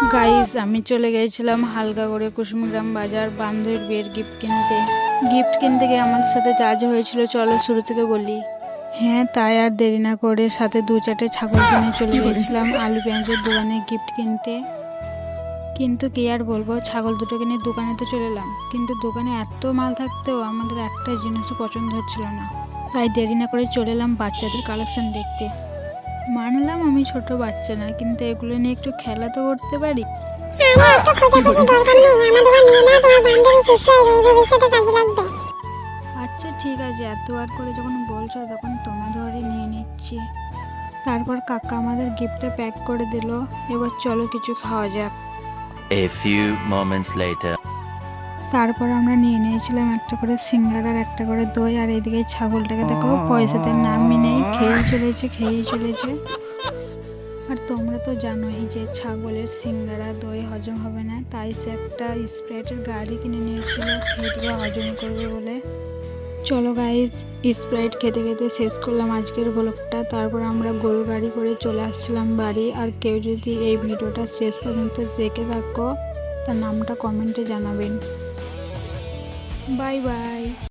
Guys, আমি চলে গিয়েছিলাম হালকা করে কুসুমগ্রাম বাজার বান্ধবীর বিয়ের গিফট কিনতে গিয়ে আমাদের সাথে যা যা হয়েছিল চলো শুরু থেকে বলি। হ্যাঁ, তাই আর দেরি না করে সাথে 2-4টে ছাগল কিনে চলে গিয়েছিলাম আলু পেঁয়াজের দোকানে গিফট কিনতে। কিন্তু কি আর বলবো, ছাগল দুটোকে নিয়ে দোকানে তো চলে এলাম, কিন্তু দোকানে এত মাল থাকতেও আমাদের একটা জিনিসও পছন্দ হচ্ছিল না। তাই দেরি না করে চলে এলাম বাচ্চাদের কালেকশন দেখতে। মানলাম আমি ছোট বাচ্চা না, কিন্তু এগুলো নিয়ে একটু খেলা তো করতে পারি। আরে এত খোঁজাখুঁজি দরকার নেই, আমার দোকান নিয়ে নাও, তোমার বান্ধবী খুশি হয়ে যাবে, ভবিষ্যতে কাজে লাগবে। আচ্ছা ঠিক আছে, এতবার করে যখন বলছো তখন তোমাদেরই নিয়ে নিচ্ছি। তারপর কাকা আমাদের গিফটটা প্যাক করে দিল। এবার চলো কিছু খাওয়া যাক। A few moments later. তারপর আমরা নিয়ে নিয়েছিলাম একটা করে সিঙ্গারা আর একটা করে দই। আর এদিকে ছাগলটাকে দেখো, পয়সাতে নামই নেই, খেয়েই চলেছে। আর তোমরা তো জানোই যে ছাগলের সিঙ্গারা দই হজম হবে না, তাই সে একটা স্প্রাইটের গাড়ি কিনে নিয়েছিল খেয়ে হজম করবে বলে। চলো গাইজ, স্প্রাইট খেতে খেতে শেষ করলাম আজকের ব্লগটা। তারপর আমরা গরু গাড়ি করে চলে আসছিলাম বাড়ি। আর কেউ যদি এই ভিডিওটা শেষ পর্যন্ত দেখে থাকো, তার নামটা কমেন্টে জানাবেন। Bye bye.